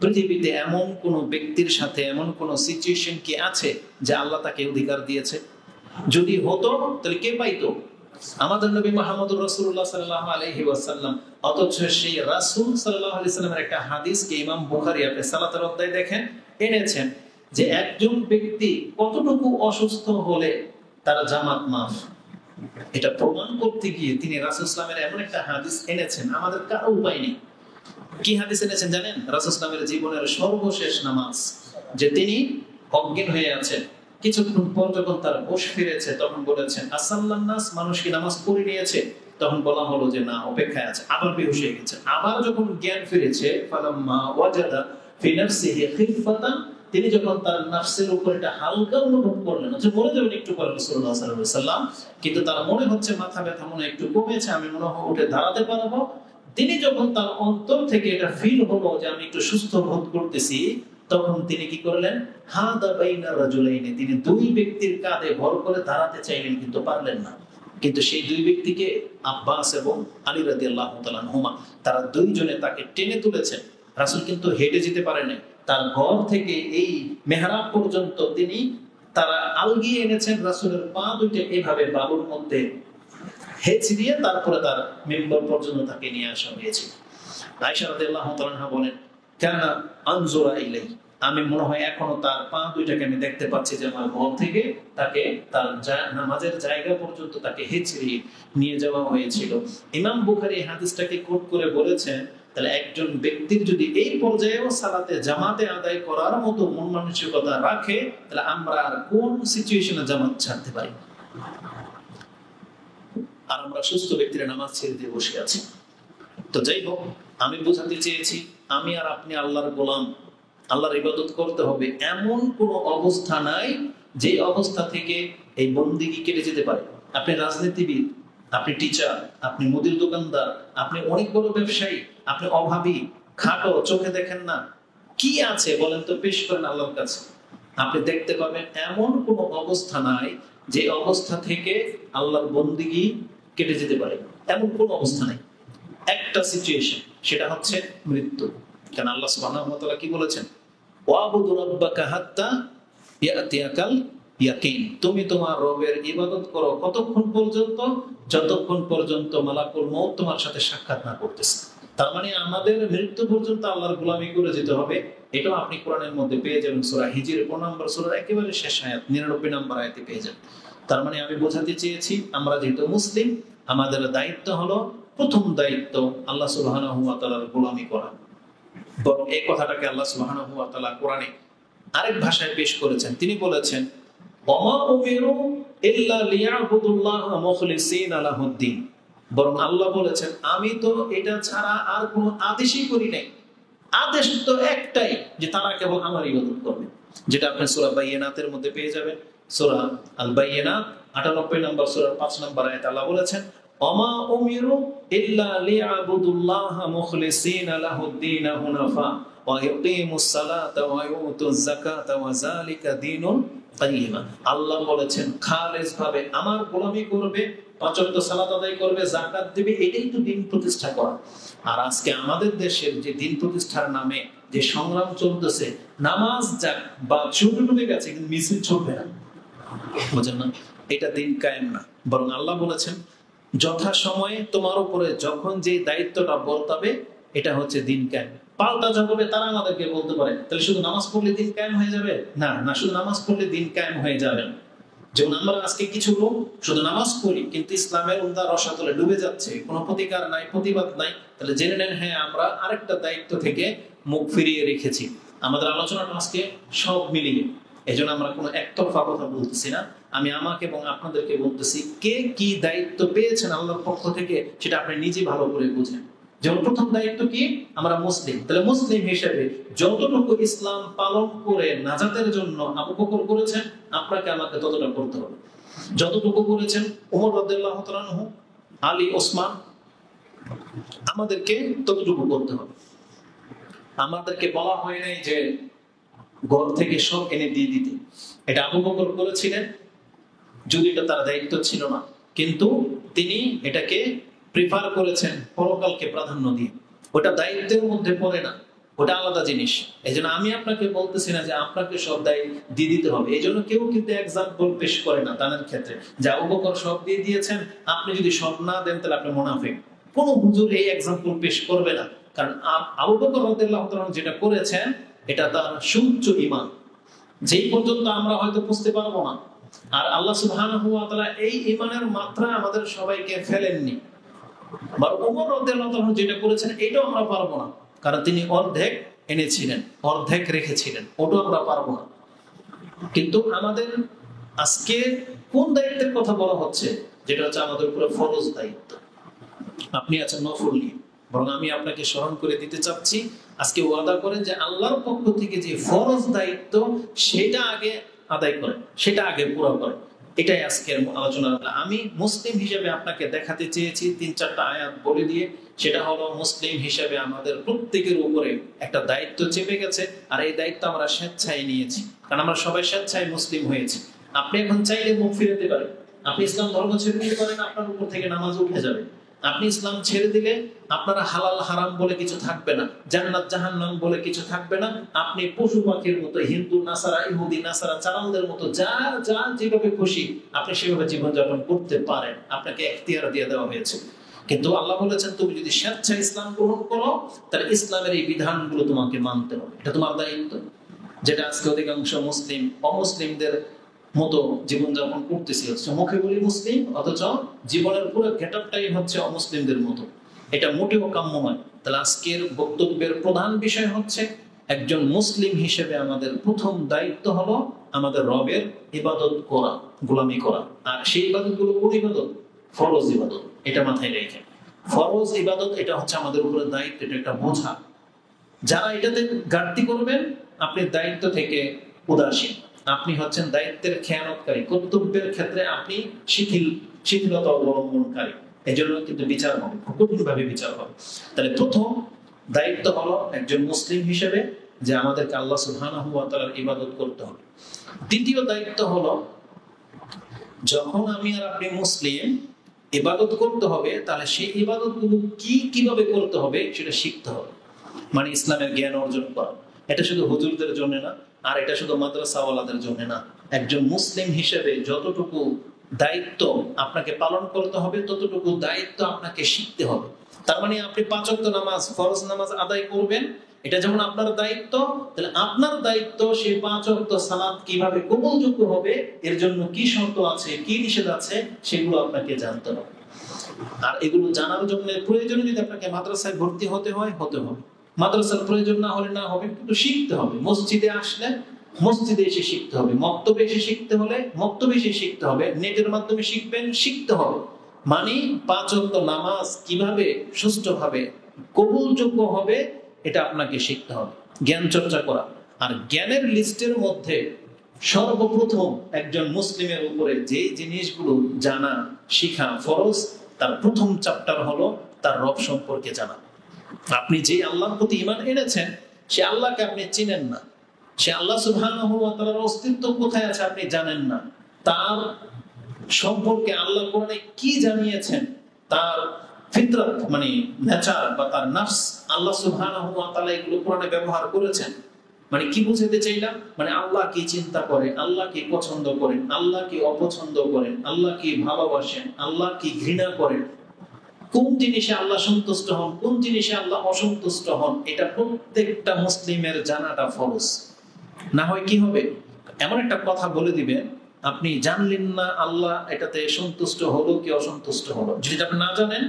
পৃথিবীতে এমন কোন ব্যক্তির সাথে এমন কোন সিচুয়েশন কি আছে যে আল্লাহ তাকে অধিকার দিয়েছে? যদি হতো তাহলে কে পাইতো? আমাদের নবী মুহাম্মদুর রাসূলুল্লাহ সাল্লাল্লাহু আলাইহি ওয়াসাল্লাম। অথচ সেই রাসূল সাল্লাল্লাহু আলাইহি সাল্লামের একটা হাদিসকে ইমাম বুখারী আপনি সালাতের অধ্যায়ে দেখেন এনেছেন যে একজন ব্যক্তি কতটুকু অসুস্থ হলে তার জামাত মাফ। এটা প্রমাণ করতে গিয়ে তিনি রাসূল সাল্লাল্লাহু আলাইহি এমন একটা হাদিস এনেছেন, আমাদের কারো উপায় নেই। কি হাদিস এনেছেন জানেন? রাসূল সাল্লাল্লাহু আলাইহি জীবনের সর্বশেষ নামাজ, যে তিনি অজ্ঞান হয়ে আছেন। কিছুক্ষণ পর যখন তার হুঁশ ফিরেছে তখন বলেছেন আসাল্লান নাস, মানুষ কি নামাজ পড়ে নিয়েছে? তখন বলা হলো যে না, অপেক্ষায় আছে। আবার বেহুশ হয়ে গেছে। আবার যখন জ্ঞান ফিরেছে ফালাম্মা ওয়াজাদা ফি নাফসিহি খিফাতান, তিনি যখন তার নাফসের উপর একটা হালকা অনুভব করলেন, যে মরে যাবেন একটু পরে রাসূলুল্লাহ সাল্লাল্লাহু আলাইহি ওয়াসাল্লাম, কিন্তু তার মনে হচ্ছে মাথা ব্যথা মনে একটু কমেছে, আমি মনে হয় উঠে দাঁড়াতে পারবো। তিনি যখন তার অন্তর থেকে এটা ফিল হলো যে আমি একটু সুস্থ বোধ করতেছি, তখন তিনি কি করলেন? হাদা বাইনা রাজুলাইনি, তিনি দুই ব্যক্তির কাঁধে ভর করে দাঁড়াতে চাইলেন, কিন্তু পারলেন না। কিন্তু সেই দুই ব্যক্তিকে আব্বাস এবং আলী রাদিয়াল্লাহু তাআলা আনহুমা, তারা দুইজনে তাকে টেনে তুলেছেন। রাসূল কিন্তু হেঁটে যেতে পারেন। তার ঘর থেকে এই মেহরাব পর্যন্ত তিনি তারা আলগিয়ে এনেছেন রাসূলের পা দুইটা এইভাবে বালুর মধ্যে হেঁচে দিয়ে, তারপরে তার মিম্বর পর্যন্ত তাকে নিয়ে আসা হয়েছিল। আয়েশা রাদিয়াল্লাহু তাআলা আনহা বলেন, কানা আনজুরা ইলাইহি, আমি মনে হয় এখনো তার পা দুইটাকে আমি দেখতে পাচ্ছি, যে আমার ঘর থেকে তাকে তার নামাজের জায়গা পর্যন্ত তাকে হেঁচড়িয়ে নিয়ে যাওয়া হয়েছিল। ইমাম বুখারী এই হাদিসটাকে কোট করে বলেছেন, তাহলে একজন ব্যক্তির যদি এই পর্যায়েও সালাতে জামাতে আদায় করার মতো মন মানসিকতা রাখে, তাহলে আমরা আর কোন সিচুয়েশনে জামাত ছাড়তে পারি? আর আমরা সুস্থ ব্যক্তিরা নামাজ ছেড়ে দিয়ে বসে আছি। তো যাই হোক, আমি বোঝাতে চেয়েছি আমি আর আপনি আল্লাহর গোলাম, আল্লাহর ইবাদত করতে হবে। এমন কোন অবস্থা নাই যে অবস্থা থেকে এই বন্দিগি কেটে যেতে পারে। আপনি রাজনীতিবিদ, আপনি টিচার, আপনি মুদির দোকানদার, আপনি অনেক বড় ব্যবসায়ী, আপনি অভাবী, খাটো, চোখে দেখেন না, কি আছে বলেন তো, পেশ করেন আল্লাহর কাছে। আপনি দেখতে পাবেন এমন কোন অবস্থা নাই যে অবস্থা থেকে আল্লাহর বন্দিগি কেটে যেতে পারে। এমন কোন অবস্থা নাই। একটা সিচুয়েশন, সেটা হচ্ছে মৃত্যু। কারণ আল্লাহ সুবহানাহু ওয়া তাআলা কি বলেছেন? ওয়াবুদু রাব্বাকা হাত্তা ইয়াতিয়াকাল ইয়াকিন, তুমি তোমার রবের ইবাদত করো কতক্ষণ পর্যন্ত? যতক্ষণ পর্যন্ত মালাকুল মউত তোমার সাথে সাক্ষাৎ না করতেছে। তার মানে আমাদের মৃত্যু পর্যন্ত আল্লাহর গোলামি করে যেতে হবে। এটাও আপনি কোরআনের মধ্যে পেয়ে যাবেন, সূরা হিজর 15 নম্বর সূরার একেবারে শেষ আয়াত 99 নম্বর আয়াতে পেয়ে যাবেন। তার মানে আমি বোঝাতে চেয়েছি, আমরা যেহেতু মুসলিম, আমাদের দায়িত্ব হলো, প্রথম দায়িত্ব আল্লাহ সুবহানাহু ওয়া তাআলার গোলামি করা। বরং এই কথাটাকে আল্লাহ সুবহানাহু ওয়া তাআলা কোরআনে আরেক ভাষায় পেশ করেছেন। তিনি বলেছেন, ওমা উমিরু ইল্লা লিয়াবুদুল্লাহা মুখলিসিনা লাহুদ্দিন। বরং আল্লাহ বলেছেন, আমি তো এটা ছাড়া আর কোনো আদেশই করি নাই। আদেশ তো একটাই, যে তারা কেবল আমার ইবাদত করবে, যেটা আপনি সূরা বাইয়িনাতের মধ্যে পেয়ে যাবেন। সূরা আল বাইয়িনাত 98 নম্বর সূরার 5 নম্বর আয়াতে আল্লাহ বলেছেন, ওমা উমিরু ইল্লা লিয়াবুদুল্লাহা মুখলিসিনা লাহুদ্দিন হুনাফা ওয়া ইকিমুস সালাতা ওয়া ইউতুজ যাকাতা ওয়া যালিকা দীনুল কাইয়্যিমা। আল্লাহ বলেছেন, খালেস ভাবে আমার গোলামি করবে, পাঁচ ওয়াক্ত সালাত আদায় করবে, যাকাত দিবে, এটাই তো দিন প্রতিষ্ঠা করা। আর আজকে আমাদের দেশের যে দিন প্রতিষ্ঠার নামে যে সংগ্রাম চলতেছে, নামাজ যাক বা ছুটে ডুবে গেছে, কিন্তু মিছিল চলবে না, বুঝেন না? এটা দিন কায়েম না। বরং আল্লাহ বলেছেন, যথা সময়ে তোমার উপরে যখন যে দায়িত্বটা বর্তাবে, এটা হচ্ছে দিন কায়েম। পাল্টা যাবে তারা আমাদেরকে বলতে পারে, তাহলে শুধু নামাজ পড়লে দিন কায়েম হয়ে যাবে? না, না, শুধু নামাজ পড়লে দিন কায়েম হয়ে যাবে না। যেমন আমরা আজকে কিছু লোক শুধু নামাজ পড়ি, কিন্তু ইসলামের উন্দা রসাতলে ডুবে যাচ্ছে, কোনো প্রতিকার নাই, প্রতিবাদ নাই। তাহলে জেনে নেন, হ্যাঁ, আমরা আরেকটা দায়িত্ব থেকে মুখ ফিরিয়ে রেখেছি। আমাদের আলোচনাটা আজকে সব মিলিয়ে, এই জন্য আমরা কোনো একতরফা কথা বলতেছি না। আমি আমাকে এবং আপনাদেরকে বলতেছি, কে কি দায়িত্ব পেয়েছেন আল্লাহর পক্ষ থেকে, সেটা আপনি নিজে ভালো করে বুঝেন। যেমন প্রথম দায়িত্ব কি? আমরা মুসলিম, তাহলে মুসলিম হিসেবে যতটুকু ইসলাম পালন করে নাজাতের জন্য আবু বকর করেছেন, আপনাকে আমাকে ততটা করতে হবে। যতটুকু করেছেন ওমর রাদিয়াল্লাহু তাআলা আনহু, আলী, ওসমান, আমাদেরকে ততটুকু করতে হবে। আমাদেরকে বলা হয় নাই যে ঘর থেকে সব এনে দিয়ে দিতে। এটা আবু বকর করেছিলেন, যদি এটা তার দায়িত্ব ছিল না, কিন্তু তিনি এটাকে প্রিফার করেছেন পরকালকে প্রাধান্য দিয়ে। ওটা দায়িত্বের মধ্যে পড়ে না, ওটা আলাদা জিনিস। এই জন্য আমি আপনাকে বলতেছি না যে আপনাকে সব দায়িত্ব দিয়ে দিতে হবে। এই জন্য কেউ কিন্তু এক্সাম্পল পেশ করে না দানের ক্ষেত্রে, যে আবু বকর সব দিয়ে দিয়েছেন, আপনি যদি সব না দেন তাহলে আপনি মুনাফিক। কোন হুজুর এই এক্সাম্পল পেশ করবে না। কারণ আবু বকর রাদিয়াল্লাহু তাআলা যেটা করেছেন, এটা তার সুউচ্চ ঈমান, যেই পর্যন্ত আমরা হয়তো বুঝতে পারবো না। আর আল্লাহ সুবহানাহু ওয়া তাআলা এই ঈমানের মাত্রা আমাদের সবাইকে ফেলেননি। ওমর রাদিয়াল্লাহু তাআলা যেটা করেছেন, এটাও আমরা পারবো না, কারণ তিনি অর্ধেক এনেছিলেন, অর্ধেক রেখেছিলেন, ওটা আমরা পারবো না। কিন্তু আমাদের আজকে কোন দায়িত্বের কথা বলা হচ্ছে? যেটা হচ্ছে আমাদের উপরে ফরজ দায়িত্ব। আপনি আছেন নফল নিয়ে, বরং আমি আপনাকে স্মরণ করে দিতে চাচ্ছি, আজকে ওয়াদা করেন যে আল্লাহর পক্ষ থেকে যে ফরজ দায়িত্ব সেটা আগে আদায় করেন, সেটা আগে পুরো করেন। এটাই আজকের আলোচনা। আমি মুসলিম হিসেবে আপনাকে দেখাতে চেয়েছি 3-4টা আয়াত বলে দিয়ে, সেটা হলো মুসলিম হিসেবে আমাদের প্রত্যেকের উপরে একটা দায়িত্ব চেপে গেছে, আর এই দায়িত্ব আমরা স্বেচ্ছায় নিয়েছি, কারণ আমরা সবাই স্বেচ্ছায় মুসলিম হয়েছি। আপনি এখন চাইলে মুখ ফিরাতে পারেন, আপনি ইসলাম ধর্ম ছেড়ে দিতে পারেন, আপনার উপর থেকে নামাজ উঠে যাবে। আপনি ইসলাম ছেড়ে দিলে আপনারা হালাল হারাম বলে কিছু থাকবে না, জান্নাত জাহান্নাম বলে কিছু থাকবে না। আপনি পশু পাখির মতো, হিন্দু নাসারা, ইহুদি নাসারা, চালানদের মতো যা যা যেভাবে খুশি আপনি সেভাবে জীবনযাপন করতে পারেন, আপনাকে এখতিয়ার দিয়ে দেওয়া হয়েছে। কিন্তু আল্লাহ বলেছেন, তুমি যদি স্বেচ্ছায় ইসলাম গ্রহণ করো তাহলে ইসলামের এই বিধানগুলো তোমাকে মানতে হবে, এটা তোমার দায়িত্ব। যেটা আজকে অধিকাংশ মুসলিম অমুসলিমদের মতো জীবনযাপন করতেছি, হচ্ছে মুখে বলি মুসলিম, অথচ জীবনের পুরো গেটআপটাই হচ্ছে অমুসলিমদের মতো। এটা মোটেও কাম্য নয়। তাহলে আজকের বক্তব্যের প্রধান বিষয় হচ্ছে, একজন মুসলিম হিসেবে আমাদের প্রথম দায়িত্ব হলো আমাদের রবের ইবাদত করা, গোলামি করা। আর সেই ইবাদতগুলো কোন ইবাদত? ফরজ ইবাদত। এটা মাথায় রেখে, ফরজ ইবাদত এটা হচ্ছে আমাদের উপরে দায়িত্ব, এটা একটা বোঝা। যারা এটাতে ঘাটতি করবেন, আপনি দায়িত্ব থেকে উদাসীন, আপনি হচ্ছেন দায়িত্বের খেয়ানতকারী, কর্তব্যের ক্ষেত্রে আপনি শিথিলতা অবলম্বনকারী। এই জন্য কিন্তু বিচার হবে, কঠিনভাবে বিচার হবে। তাহলে প্রথম দায়িত্ব হলো একজন মুসলিম হিসেবে যে আমাদেরকে আল্লাহ সুবহানাহু ওয়া তাআলার ইবাদত করতে হবে। দ্বিতীয় দায়িত্ব হলো, যখন আমি আর আপনি মুসলিম, ইবাদত করতে হবে, তাহলে সেই ইবাদতগুলো কিভাবে করতে হবে সেটা শিখতে হবে। মানে ইসলামের জ্ঞান অর্জন করা। এটা শুধু হুজুরদের জন্য না, আর এটা শুধু মাদ্রাসাওয়ালাদের জন্য না। একজন মুসলিম হিসেবে যতটুকু দায়িত্ব আপনাকে পালন করতে হবে, ততটুকু দায়িত্ব আপনাকে শিখতে হবে। তার মানে আপনি 5 ওয়াক্ত নামাজ, ফরজ নামাজ আদায় করবেন, এটা যেমন আপনার দায়িত্ব, তাহলে আপনার দায়িত্ব সেই 5 ওয়াক্ত সালাত কিভাবে কবুলযোগ্য হবে, এর জন্য কি শর্ত আছে, কি নিষেধ আছে, সেগুলো আপনাকে জানতে হবে। আর এগুলো জানার জন্য প্রয়োজনে যদি আপনাকে মাদ্রাসায় ভর্তি হতে হয়, হতে হবে। মাদ্রাসার প্রয়োজন না হলে না হবে, কিন্তু শিখতে হবে। মসজিদে আসলে মসজিদে এসে শিখতে হবে, মক্তবে এসে শিখতে হলে মক্তবে এসে শিখতে হবে, নেটের মাধ্যমে শিখবেন, শিখতে হবে। মানে 5 ওয়াক্ত নামাজ কিভাবে সুষ্ঠুভাবে কবুলযোগ্য হবে, এটা আপনাকে শিখতে হবে, জ্ঞান চর্চা করা। আর জ্ঞানের লিস্টের মধ্যে সর্বপ্রথম একজন মুসলিমের উপরে যে জিনিসগুলো জানা শিখা ফরজ, তার প্রথম চ্যাপ্টার হলো তার রব সম্পর্কে জানা। আপনি যে আল্লাহর প্রতি ঈমান এনেছেন, সে আল্লাহকে আপনি চিনেন না, সে আল্লাহ সুবহানাহু ওয়া তাআলার অস্তিত্ব কোথায় আছে আপনি জানেন না, তার সম্পর্কে আল্লাহ কোরআনে কি জানিয়েছেন, তার ফিতরত মানে নেচার বা তার নফস, আল্লাহ সুবহানাহু ওয়া তাআলা এগুলো কোরআনে ব্যবহার করেছেন। মানে কি বুঝাতে চাইলাম, মানে আল্লাহ কি চিন্তা করেন, আল্লাহ কি পছন্দ করেন, আল্লাহ কি অপছন্দ করেন, আল্লাহ কি ভালোবাসেন, আল্লাহ কি ঘৃণা করেন, কোন জিনিসে আল্লাহ সন্তুষ্ট হন, কোন জিনিসে আল্লাহ অসন্তুষ্ট হন, এটা প্রত্যেকটা মুসলিমের জানাটা ফরজ। না হয় কি হবে, এমন একটা কথা বলে দিবেন, আপনি জানলেন না আল্লাহ এটাতে সন্তুষ্ট হলো কি অসন্তুষ্ট হলো। যদি আপনি না জানেন,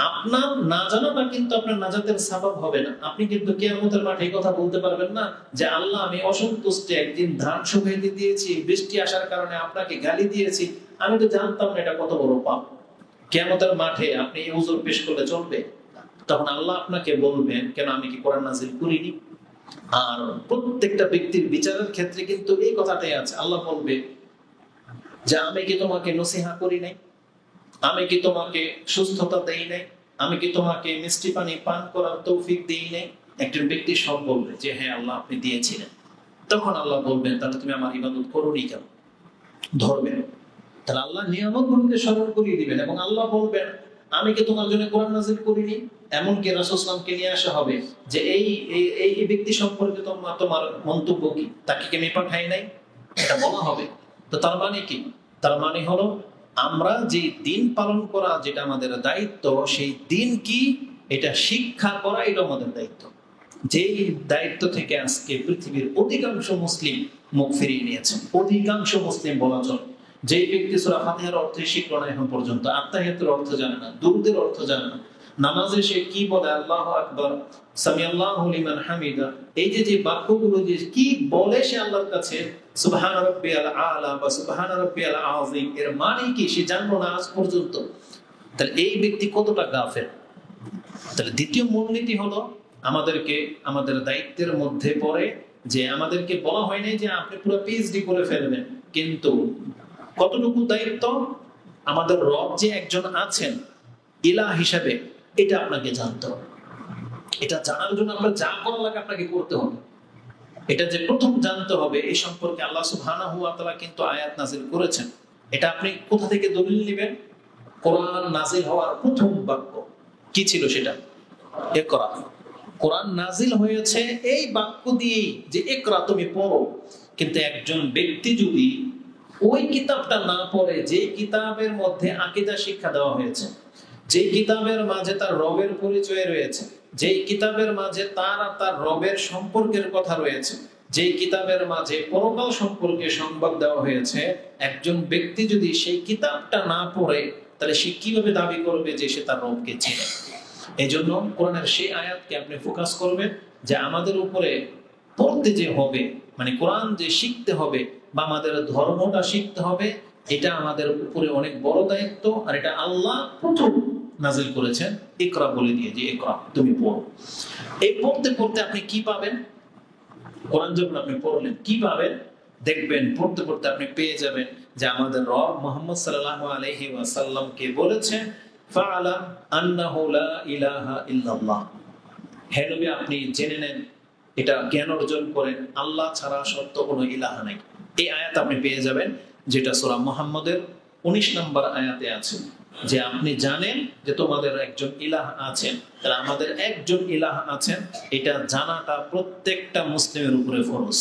আপনার না জানাটা কিন্তু আপনার নাজাতের সাবাব হবে না। আপনি কিন্তু কিয়ামতের মাঠে এই কথা বলতে পারবেন না যে আল্লাহ আমি অসন্তুষ্ট, একদিন ধান শুকাইতে দিয়েছি, বৃষ্টি আসার কারণে আপনাকে গালি দিয়েছি, আমি তো জানতাম না, এটা কত বড় পাপ। কিয়ামতের মাঠে আপনি এই উযর পেশ করলে চলবে? তখন আল্লাহ আপনাকে বলবেন, কেন আমি কি কোরআন নাযিল করিনি? আর প্রত্যেকটা ব্যক্তির বিচারের ক্ষেত্রে কিন্তু এই কথাটাই আছে। আল্লাহ বলবে যে আমি কি তোমাকে নসিহা করি নাই, আমি কি তোমাকে সুস্থতা দেই নাই, আমি কি তোমাকে মিষ্টি পানি পান করার তৌফিক দেই নাই? একজন ব্যক্তি সব বলবে যে হ্যাঁ আল্লাহ আপনি দিয়েছিলেন। তখন আল্লাহ বলবেন, তাহলে তুমি আমার ইবাদত করোনি কেন? ধরবেন। তাহলে আল্লাহ নিয়ামতগুলোকে স্মরণ করিয়ে দিবেন, এবং আল্লাহ বলবেন আমি কি তোমার জন্য কোরআন নাযিল করিনি? এমনকি রাসূল সাল্লাল্লাহু আলাইহি ওয়াসাল্লামকে নিয়ে আসা হবে যে এই ব্যক্তি সম্পর্কে তোমার মন্তব্য কি, তাকে কি আমি পাঠাই নাই? এটা বলা হবে। তো তার মানে কি? তার মানে হলো আমরা যে দিন পালন করা যেটা আমাদের দায়িত্ব, সেই দিন কি এটা শিক্ষা করা, এটা আমাদের দায়িত্ব। যেই দায়িত্ব থেকে আজকে পৃথিবীর অধিকাংশ মুসলিম মুখ ফিরিয়ে নিয়েছেন। অধিকাংশ মুসলিম বলা চলে। যেই ব্যক্তি সূরা ফাতিহার অর্থ শিখল না এখন পর্যন্ত, আত্তাহিয়াতুর অর্থ জানে না, দুরূদের অর্থ জানে না, নামাজে সে কি বলে আল্লাহু আকবার, সামিআল্লাহু লিমান হামিদা, এই যে বাক্যগুলো যে কি বলে সে আল্লাহর কাছে সুবহান রাব্বিয়াল আলা বা সুবহান রাব্বিয়াল আযীম, এর মানে কি সে জানলো না আজ পর্যন্ত। তাহলে এই ব্যক্তি কতটা গাফেল। তাহলে দ্বিতীয় মূলনীতি হলো আমাদেরকে আমাদের দায়িত্বের মধ্যে পড়ে যে আমাদেরকে বলা হয় নাই যে আপনি পুরো পিএইচডি করে ফেলবেন, কিন্তু কতটুকু দায়িত্ব, আমাদের রব যে একজন আছেন ইলাহ হিসাবে, এটা আপনাকে জানতে হবে। এটা জানার জন্য আমরা যা করা লাগে আপনাকে করতে হবে। এটা যে প্রথম জানতে হবে, এই সম্পর্কে আল্লাহ সুবহানাহু ওয়া তাআলা কিন্তু আয়াত নাযিল করেছেন। এটা আপনি কোথা থেকে দলিল নেবেন? কোরআন নাযিল হওয়ার প্রথম বাক্য কি ছিল? সেটা ইকরা। কোরআন নাযিল হয়েছে এই বাক্য দিয়েই যে ইকরা, তুমি পড়ো। কিন্তু একজন ব্যক্তি যদি ওই কিতাবটা না পড়ে, যে কিতাবের মধ্যে আকীদা শিক্ষা দেওয়া হয়েছে, যে কিতাবের মাঝে তার রবের পরিচয় রয়েছে, যে কিতাবের মাঝে তার আর তার রবের সম্পর্কের কথা রয়েছে, যে কিতাবের মাঝে পরকাল সম্পর্কে সংবাদ দেওয়া হয়েছে, একজন ব্যক্তি যদি সেই কিতাবটা না পড়ে, তাহলে সে কিভাবে দাবি করবে যে সে তার রবকে চেনে? এই জন্য কোরআনের সেই আয়াতকে আপনি ফোকাস করবেন যে আমাদের উপরে পড়তে যে হবে, মানে কোরআন যে শিখতে হবে বা আমাদের ধর্মটা শিখতে হবে, এটা আমাদের উপরে অনেক বড় দায়িত্ব। আর এটা আল্লাহ প্রথম নাযিল করেছেন ইকরা বলে দিয়ে, যে ইকরা, তুমি পড়ো। এই পড়তে পড়তে আপনি কি পাবেন? কোরআন যখন আপনি পড়লেন কি পাবেন? দেখবেন পড়তে পড়তে আপনি পেয়ে যাবেন যে আমাদের রব মুহাম্মদ সাল্লাল্লাহু আলাইহি ওয়াসাল্লাম কে বলেছেন ফাআলাম আন্নাহু লা ইলাহা ইল্লাল্লাহ, হে নবী আপনি জেনে নেন, এটা জ্ঞান অর্জন করেন, আল্লাহ ছাড়া সত্য কোনো ইলাহা নাই। এই আয়াত আপনি পেয়ে যাবেন, যেটা সূরা মুহাম্মদের 19 নম্বর আয়াতে আছে, যে আপনি জানেন যে তোমাদের একজন ইলাহ আছেন। তাহলে আমাদের একজন ইলাহ আছেন, এটা জানাটা প্রত্যেকটা মুসলিমের উপরে ফরজ।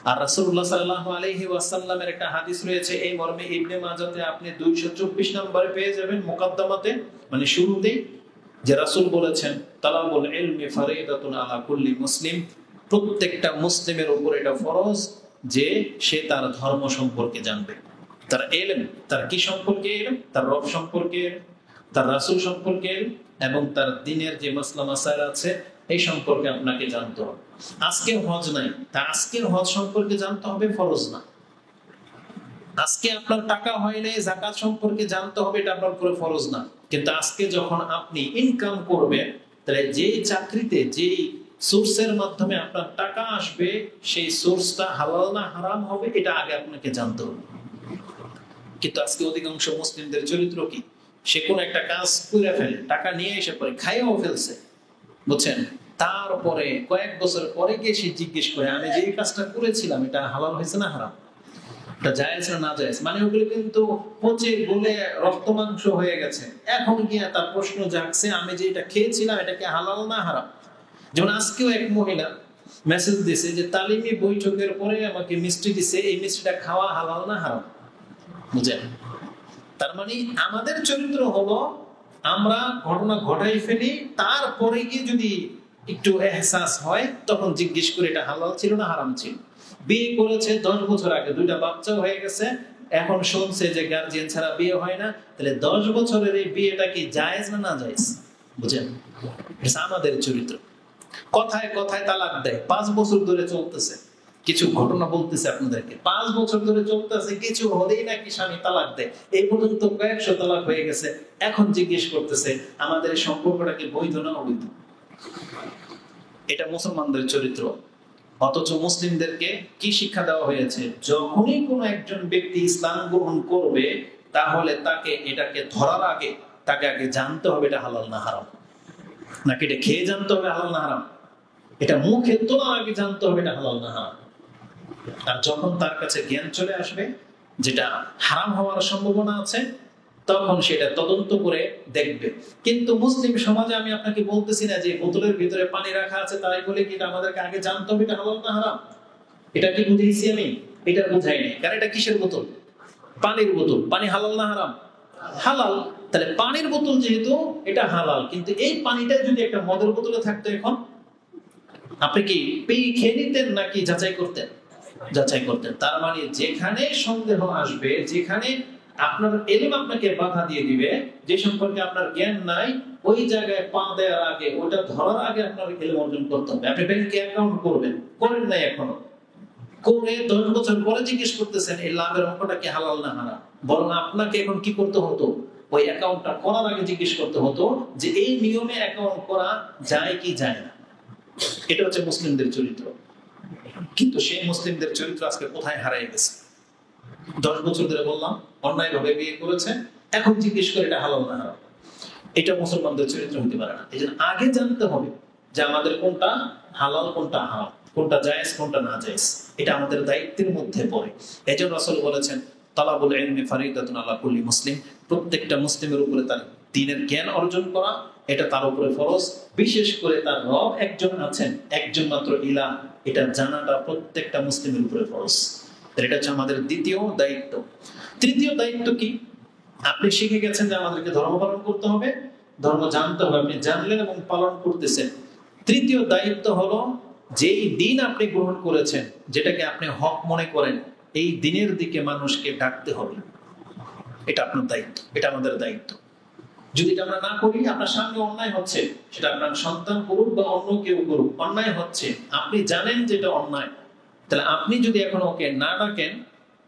আর রাসূলুল্লাহ সাল্লাল্লাহু আলাইহি ওয়াসাল্লামের একটা হাদিস রয়েছে এই মর্মে, ইবনে মাজাতে আপনি 224 নম্বরে পেয়ে যাবেন, মুকাদ্দামাতে মানে শুরুতেই, যে রাসূল বলেছেন তালাবুল ইলমি ফারিদাতুন আলা কুল্লি মুসলিম, প্রত্যেকটা মুসলিমের উপর এটা ফরজ যে সে তার ধর্ম সম্পর্কে জানবে। তার ইলম, তার কি সম্পর্কে ইলম? তার রব সম্পর্কে, তার রাসূল সম্পর্কে, এবং তার দ্বীনের যে মাসলা মাসাইল আছে এই সম্পর্কে আপনাকে জানতে হবে। আজকের হজ নাই, তা আজকের হজ সম্পর্কে জানতে হবে, ফরজ না। আজকে আপনার টাকা হয় নাই, যাকাত সম্পর্কে জানতে হবে, এটা আপনার উপরে ফরজ না। কিন্তু আজকে যখন আপনি ইনকাম করবেন, তাহলে যে চাকরিতে যে সোর্সের মাধ্যমে আপনার টাকা আসবে, সেই সোর্সটা হালাল না হারাম হবে, এটা আগে আপনাকে জানতে হবে। কিন্তু আজকে অধিকাংশ মুসলিমদের চরিত্র কি? সে কোন একটা কাজ করে ফেলে, টাকা নিয়ে এসে পরে খাইয়াও ফেলছে, বুঝছেন, তারপরে কয়েক বছর পরে গিয়ে সে জিজ্ঞেস করে আমি যে কাজটা করেছিলাম এটা হালাল হয়েছে না হারাম, এটা জায়েজ না নাজায়েজ, মানে ওগুলো কিন্তু পচে গলে রক্ত মাংস হয়ে গেছে। এখন গিয়ে তার প্রশ্ন জাগছে আমি যে এটা খেয়েছিলাম এটা কি হালাল না হারাম। যেমন আজকেও এক মহিলা মেসেজ দিছে যে তালিমি বৈঠকের পরে আমাকে মিষ্টি দিছে, এই মিষ্টিটা খাওয়া হালাল না হারাম, বুঝেন? তার মানে আমাদের চরিত্র হলো আমরা ঘটনা ঘটাই ফেলি, তারপরে গিয়ে যদি একটু এহসাস হয় তখন জিজ্ঞেস করে এটা হালাল ছিল না হারাম ছিল। বিয়ে করেছে 10 বছর আগে, 2টা বাচ্চা হয়ে গেছে, এখন শুনছে যে গার্জিয়ান ছাড়া বিয়ে হয় না, তাহলে 10 বছরের এই বিয়েটা কি জায়েজ না নাজায়েজ? বুঝেন, এটা আমাদের চরিত্র। কথায় কথায় তালাক দেয়, 5 বছর ধরে চলতেছে। কিছু ঘটনা বলতেছে আপনাদেরকে, 5 বছর ধরে চলতেছে, কিছু হলেই নাকি স্বামী তালাক দেয়, এই পর্যন্ত কয়েকশো তালাক হয়ে গেছে। এখন জিজ্ঞেস করতেছে আমাদের সম্পর্কটা কি বৈধ না অবৈধ? এটা মুসলমানদের চরিত্র। অথচ মুসলিমদেরকে কি শিক্ষা দেওয়া হয়েছে? যখনই কোনো একজন ব্যক্তি ইসলাম গ্রহণ করবে, তাহলে তাকে এটাকে ধরার আগে তাকে আগে জানতে হবে এটা হালাল না হারাম, নাকি এটা খেয়ে জানতে হবে হালাল না হারাম, এটা মুখে তোলার আগে জানতে হবে এটা হালাল না হারাম। আর যখন তার কাছে জ্ঞান চলে আসবে যেটা হারাম হওয়ার সম্ভাবনা আছে, তখন সেটা তদন্ত করে দেখবে। কিন্তু মুসলিম সমাজে আমি আপনাকে বলতেছি না যে বোতলের ভিতরে পানি রাখা আছে তাই বলে কি এটা আমাদেরকে আগে জানতে হবে এটা হালাল না হারাম। এটা কি বুঝাইছি আমি? এটা বুঝাইনি। কারণ এটা কিসের বোতল? পানির বোতল। পানি হালাল না হারাম? হালাল। তাহলে পানির বোতল যেহেতু এটা হালাল, কিন্তু এই পানিটা যদি একটা মদের বোতলে থাকতো, এখন আপনি কি পেয়ে খেয়ে নিতেন নাকি যাচাই করতেন? যাচাই করতেন। তার মানে যেখানে সন্দেহ আসবে, যেখানে আপনার এলেম আপনাকে বাধা দিয়ে দিবে, যে সম্পর্কে আপনার জ্ঞান নাই, ওই জায়গায় পা দেওয়ার আগে, ওটা ধরার আগে আপনার এলেম অর্জন করতে হবে। আপনি ব্যাংকে অ্যাকাউন্ট করবেন, করেন নাই এখনো, করে 10 বছর পরে জিজ্ঞেস করতেছেন এই লাভের অঙ্কটা কি হালাল না হারাম। বরং আপনাকে এখন কি করতে হতো, ওই অ্যাকাউন্টটা করার আগে জিজ্ঞেস করতে হতো যে এই নিয়মে অ্যাকাউন্ট করা যায় কি যায় না। এটা হচ্ছে মুসলিমদের চরিত্র। কিন্তু সেই মুসলিমদের চরিত্র আজকে কোথায় হারিয়ে গেছে। 10 বছর ধরে বললাম অন্যায় ভাবে বিয়ে করেছে, এখন জিজ্ঞেস করে এটা হালাল না হারাম। এটা মুসলমানদের চরিত্র হতে পারে না। এই জন্য আগে জানতে হবে যে আমাদের কোনটা হালাল, কোনটা হারাম, কোনটা জায়েজ, কোনটা না জায়েজ। এটা আমাদের দায়িত্বের মধ্যে পড়ে। এজন্য রাসূল বলেছেন তালাবুল ইলমি ফারিদাতুন আলা কুল্লি মুসলিম, প্রত্যেকটা মুসলিমের উপরে তার দ্বীনের জ্ঞান অর্জন করা এটা তার উপরে ফরজ। বিশেষ করে তার রব একজন আছেন, একজন মাত্র ইলাহ, এটা জানাটা প্রত্যেকটা মুসলিমের উপরে ফরজ। এটা হচ্ছে আমাদের দ্বিতীয় দায়িত্ব। তৃতীয় দায়িত্ব কি? আপনি শিখে গেছেন যে আমাদেরকে ধর্ম পালন করতে হবে, ধর্ম জানতে হবে, আপনি জানলেন এবং পালন করতেছেন। তৃতীয় দায়িত্ব হলো যেই দিন আপনি গ্রহণ করেছেন, যেটাকে আপনি হক মনে করেন, এই দিনের দিকে মানুষকে ডাকতে হবে। এটা আপনার দায়িত্ব, এটা আমাদের দায়িত্ব। যদি এটা আমরা না করি, আপনার সামনে অন্যায় হচ্ছে, সেটা আপনার সন্তান করুক বা অন্য কেউ করুক, অন্যায় হচ্ছে, আপনি জানেন যে এটা অন্যায়, তাহলে আপনি যদি এখন ওকে না ডাকেন,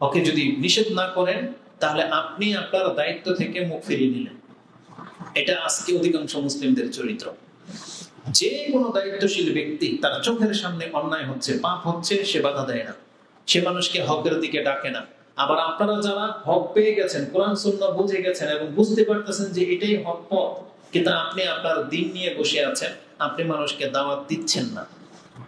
ওকে যদি নিষেধ না করেন, তাহলে আপনি আপনার দায়িত্ব থেকে মুখ ফিরিয়ে নিলেন। এটা আজকে অধিকাংশ মুসলিমদের চরিত্র। যে কোনো দায়িত্বশীল ব্যক্তি তার চোখের সামনে অন্যায় হচ্ছে, পাপ হচ্ছে, সে বাধা দেয় না, সে মানুষকে হকের দিকে ডাকে না। আবার আপনারা যারা হক পেয়ে গেছেন, কোরআন সুন্নাহ বুঝে গেছেন এবং বুঝতে পারতেছেন যে এটাই হক পথ, কিন্তু আপনি আপনার দিন নিয়ে বসে আছেন, আপনি মানুষকে দাওয়াত দিচ্ছেন না।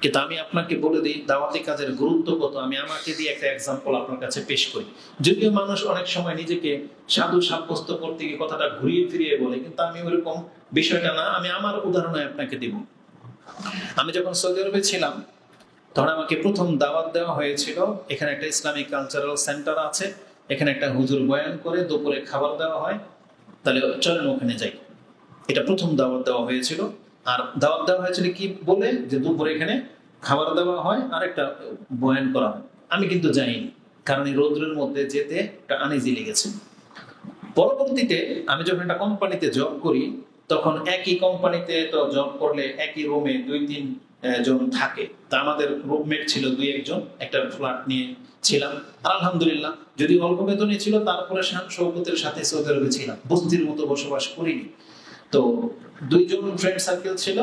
কিন্তু আমি আপনাকে বলে দিই দাওয়াতি কাজের গুরুত্ব কত। আমি আমাকে দিয়ে একটা এক্সাম্পল আপনার কাছে পেশ করি। যদিও মানুষ অনেক সময় নিজেকে সাধু সাব্যস্ত করতে গিয়ে কথাটা ঘুরিয়ে ফিরিয়ে বলে, কিন্তু আমি ওইরকম বিষয়টা না। আমি আমার উদাহরণে আপনাকে দিব। আমি যখন সৌদি আরবে ছিলাম, তখন আমাকে প্রথম দাওয়াত দেওয়া হয়েছিল, এখানে একটা ইসলামিক কালচারাল সেন্টার আছে, এখানে একটা হুজুর বয়ান করে, দুপুরে খাবার দেওয়া হয়, তাহলে চলেন ওখানে যাই। এটা প্রথম দাওয়াত দেওয়া হয়েছিল। আর দাওয়াত দেওয়া হয়েছিল কি বলে, যে দুপুরে এখানে খাবার দেওয়া হয় আর একটা বয়ান করা হয়। আমি কিন্তু যাইনি, কারণ এই রৌদ্রের মধ্যে যেতে একটা আনইজি লেগেছে। পরবর্তীতে আমি যখন একটা কোম্পানিতে জব করি, তখন একই কোম্পানিতে তো জব করলে একই রুমে 2-3 জন থাকে। তা আমাদের রুমমেট ছিল 2-1 জন, একটা ফ্ল্যাট নিয়ে ছিলাম। আলহামদুলিল্লাহ, যদি অল্প বেতনে ছিল, তারপরে শান শৌকতের সাথে সৌদি আরবে ছিলাম, বস্তির মতো বসবাস করিনি। তো 2 জন ফ্রেন্ড সার্কেল ছিল,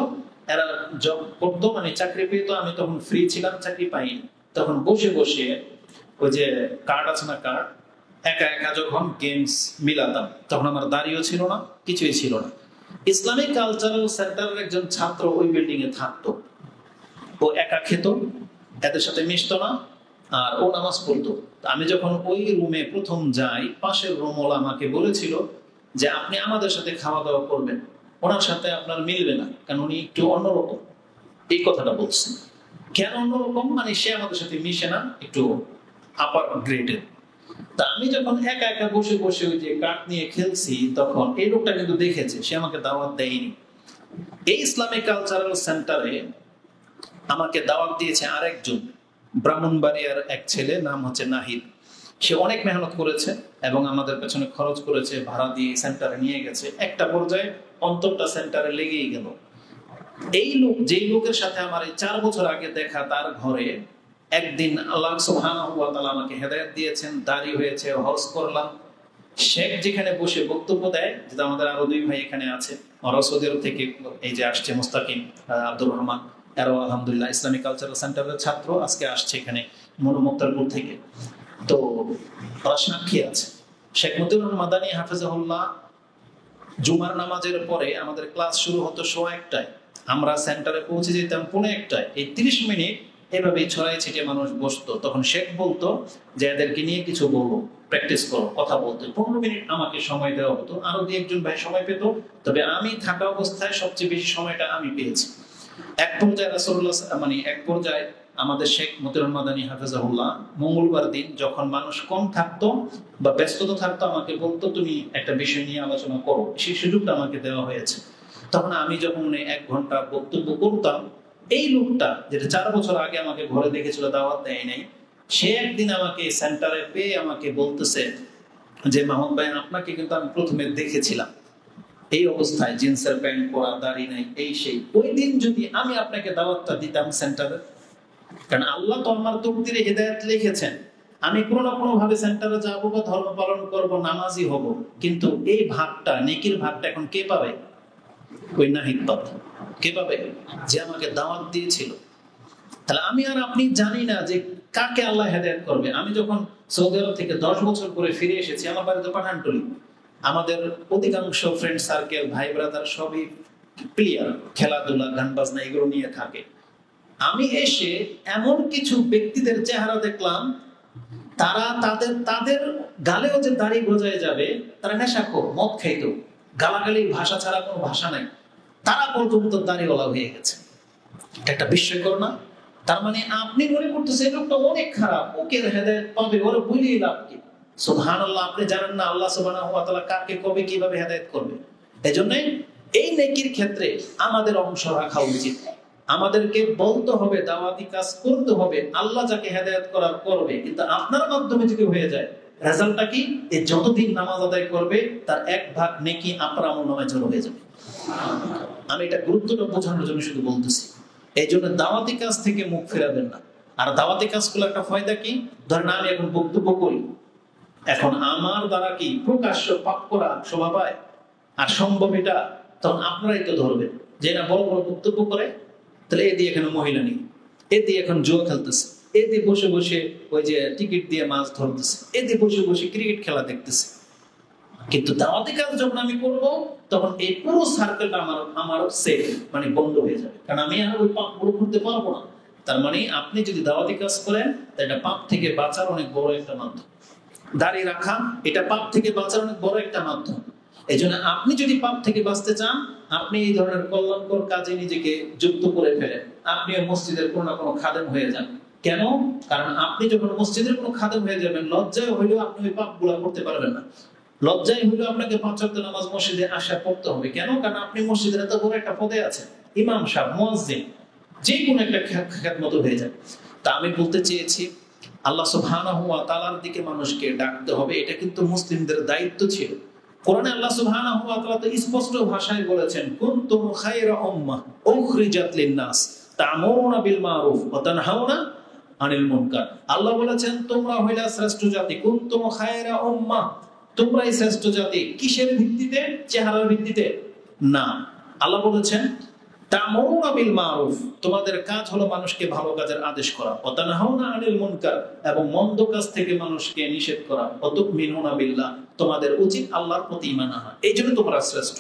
এরা জব করতো, মানে চাকরি পেতো। আমি তখন ফ্রি ছিলাম, চাকরি পাইনি। তখন বসে বসে ওই যে কার্ড আছে না, কার্ড একা একা যখন গেমস মিলাতাম, তখন আমার দাড়িও ছিল না, কিছুই ছিল না। ইসলামিক কালচারাল সেন্টারের একজন ছাত্র ওই বিল্ডিং এ থাকতো। ও একা খেত, এদের সাথে মিশতো না, আর ও নামাজ পড়তো। আমি যখন ওই রুমে প্রথম যাই, পাশের রুমওয়ালা আমাকে বলেছিল যে আপনি আমাদের সাথে খাওয়া দাওয়া করবেন, ওনার সাথে আপনার মিলবে না, কারণ উনি একটু অন্যরকম। এই কথাটা বলছেন। কেন অন্যরকম? মানে সে আমাদের সাথে মিশে না, একটু আপার গ্রেডের। তা আমি যখন একা একা বসে বসে ওই যে কাঠ নিয়ে খেলছি, তখন এই লোকটা কিন্তু দেখেছে, সে আমাকে দাওয়াত দেয়নি। এই ইসলামিক কালচারাল সেন্টারে আমাকে দাওয়াত দিয়েছে আরেকজন, ব্রাহ্মণবাড়িয়ার এক ছেলে, নাম হচ্ছে নাহিদ। সে অনেক মেহনত করেছে এবং আমাদের পেছনে খরচ করেছে, ভাড়া দিয়ে সেন্টারে নিয়ে গেছে। একটা পর্যায়ে অন্তরটা সেন্টারে লেগেই গেল। এই লোক, যেই লোকের সাথে আমার এই 4 বছর আগে দেখা, তার ঘরে একদিন আল্লাহ সুবহানাহু ওয়া তাআলা আমাকে হেদায়েত দিয়েছেন, দাড়ি হয়েছে, হজ করলাম। শেখ যেখানে বসে বক্তব্য দেয়, যেটা আমাদের আরো 2 ভাই এখানে আছে, ওরা সৌদি আরব থেকে এই যে আসছে, মুস্তাকিম, আব্দুর রহমান, এরাও আলহামদুলিল্লাহ ইসলামিক কালচারাল সেন্টারের ছাত্র, আজকে আসছে এখানে মুক্তারপুর থেকে। তো ওরা সাক্ষী আছে। শেখ মতিউর মাদানী হাফেজাহুল্লাহ জুমার নামাজের পরে আমাদের ক্লাস শুরু হতো 1:15টায়, আমরা সেন্টারে পৌঁছে যেতাম 1:45টায়। এই 30 মিনিট এভাবে ছড়াই ছিটিয়ে মানুষ বসতো। তখন শেখ বলতো যে এদেরকে নিয়ে কিছু বলবো, প্র্যাকটিস করো, কথা বলতে। 15 মিনিট আমাকে সময় দেওয়া হতো, আরো 2-1 ভাই সময় পেত, তবে আমি থাকা অবস্থায় সবচেয়ে বেশি সময়টা আমি পেয়েছি। এক পর্যায়ে রাসূলুল্লাহ, মানে এক পর্যায়ে আমাদের শেখ মতিউর মাদানী হাফেজাহুল্লাহ মঙ্গলবার দিন যখন মানুষ কম থাকতো বা ব্যস্ততা থাকতো, আমাকে বলতো তুমি একটা বিষয় নিয়ে আলোচনা করো। সেই সুযোগটা আমাকে দেওয়া হয়েছে। তখন আমি যখন 1 ঘন্টা বক্তব্য করতাম, এই লোকটা যেটা 4 বছর আগে আমাকে ঘরে দেখেছিল, দাওয়াত দেয় নাই, সে একদিন আমাকে সেন্টারে পেয়ে আমাকে বলতেছে, যে মাহমুদ ভাই আপনাকে কিন্তু আমি প্রথমে দেখেছিলাম এই অবস্থায়, জিন্সের প্যান্ট পরা, দাড়ি নাই, এই সেই, ওই দিন যদি আমি আপনাকে দাওয়াতটা দিতাম সেন্টারে, কারণ আল্লাহ তো আমার তকদিরে হিদায়াত লিখেছেন, আমি কোনো না কোনো ভাবে সেন্টারে যাবো বা ধর্ম পালন করব, নামাজি হব, কিন্তু এই ভাগটা, নেকির ভাগটা এখন কে পাবে? ওই নাহিদ পাবে। কে পাবে? যে আমাকে দাওয়াত দিয়েছিল। তাহলে আমি আর আপনি জানি না যে কাকে আল্লাহ হেদায়েত করবে। আমি যখন সৌদি আরব থেকে 10 বছর পরে ফিরে এসেছি, আমার বাড়িতে পাঠানটুলি, আমাদের অধিকাংশ ফ্রেন্ড সার্কেল, ভাই ব্রাদার সবই প্লেয়ার, খেলাধুলা, গান বাজনা এগুলো নিয়ে থাকে। আমি এসে এমন কিছু ব্যক্তিদের চেহারা দেখলাম, তারা তাদের গালেও যে দাড়ি গজায় যাবে, তারা নেশাখোর, মদ খাইতো, গালাগালির ভাষা ছাড়া কোনো ভাষা নাই, তারা পর্যন্ত দাড়িওয়ালা হয়ে গেছে। এটা একটা বিস্ময়কর না? তার মানে আপনি মনে করতেছেন লোকটা অনেক খারাপ, ওকে হেদায়েত পাবে, ওরা বলিয়ে লাভ কি? সুবহানাল্লাহ, আপনি জানেন না আল্লাহ সুবহানাহু ওয়া তাআলা কাকে কবে কিভাবে হেদায়েত করবে। এজন্য এই নেকির ক্ষেত্রে আমাদের অংশ রাখা উচিত। আমাদেরকে বলতে হবে, দাওয়াতি কাজ করতে হবে, আল্লাহ যাকে হেদায়েত করার করবে, কিন্তু আপনার মাধ্যমে যদি হয়ে যায়, রেজাল্টটা কি? এই যতদিন নামাজ আদায় করবে তার 1 ভাগ নেকি আপনার আমলনামায় জড়ো হয়ে যাবে। আমি এটা গুরুত্বটা বোঝানোর জন্য শুধু বলতেছি। এই জন্য দাওয়াতি কাজ থেকে মুখ ফেরাবেন না। আর দাওয়াতি কাজগুলো একটা ফায়দা কি? ধরেন আমি এখন বক্তব্য করি, এখন আমার দ্বারা কি প্রকাশ্য পাপ করা শোভা পায়? আর সম্ভব এটা, তখন আপনারাই তো ধরবেন যে না বড় বড় বক্তব্য করে, তাহলে এ দিয়ে এখানে মহিলা নেই, এ দিয়ে এখন জুয়া খেলতেছে, এ দিয়ে বসে বসে ওই যে টিকিট দিয়ে মাছ ধরতেছে, এ দিয়ে বসে বসে ক্রিকেট খেলা দেখতেছে। কিন্তু দাওয়াতি কাজ যখন আমি করব, তখন এই পুরো সার্কেলটা আমার সেফ, মানে বন্ধ হয়ে যাবে, কারণ আমি আর ওই পাপ পুরো করতে পারবো না। তার মানে আপনি যদি দাওয়াতি কাজ করেন, এটা পাপ থেকে বাঁচার অনেক বড় একটা মাধ্যম। দাঁড়িয়ে রাখা, এটা পাপ থেকে বাঁচার অনেক বড় একটা মাধ্যম। এই জন্য আপনি যদি পাপ থেকে বাঁচতে চান, আপনি এই ধরনের কল্যাণকর কাজে নিজেকে যুক্ত করে ফেলেন। আপনিও মসজিদের কোনো না কোনো খাদেম হয়ে যান। কেন? কারণ আপনি যখন মসজিদের কোনো খাদেম হয়ে যাবেন, লজ্জায় হইলেও আপনি ওই পাপগুলো করতে পারবেন না। লজ্জায় হইলেও আপনাকে 5 ওয়াক্ত নামাজ মসজিদে আসা পড়তে হবে। কেন? কারণ আপনি মসজিদের এত বড় একটা পদে আছেন, ইমাম সাহেব, মুয়াজ্জিন, যে কোনো একটা খিদমত হয়ে যাবে। তা আমি বলতে চেয়েছি, আল্লাহ সুবহানাহু ওয়া তাআলার দিকে মানুষকে ডাকতে হবে, এটা কিন্তু মুসলিমদের দায়িত্ব ছিল। কোরআনে আল্লাহ সুবহানাহু ওয়া তাআলা তো স্পষ্ট ভাষায় বলেছেন, কুনতুম খায়রা উম্মাহ উখরিজাত লিন-নাস তা'মুরুনা বিল মারুফ ওয়া তানহাউনা আনিল মুনকার। আল্লাহ বলেছেন তোমরা হইলা শ্রেষ্ঠ জাতি, কুনতুম খায়রা উম্মাহ, তোমরাই শ্রেষ্ঠ জাতি। কিসের ভিত্তিতে? চেহারার ভিত্তিতে না। আল্লাহ বলেছেন তা'মুরুনা বিল মারুফ, তোমাদের কাজ হলো মানুষকে ভালো কাজের আদেশ করা, ওয়া তানহাউনা আনিল মুনকার, এবং মন্দ কাজ থেকে মানুষকে নিষেধ করা, ওয়া তু'মিনুনা বিল্লাহ, তোমাদের উচিত আল্লাহর প্রতি ঈমান আনা। এইজন্য তোমরা শ্রেষ্ঠ।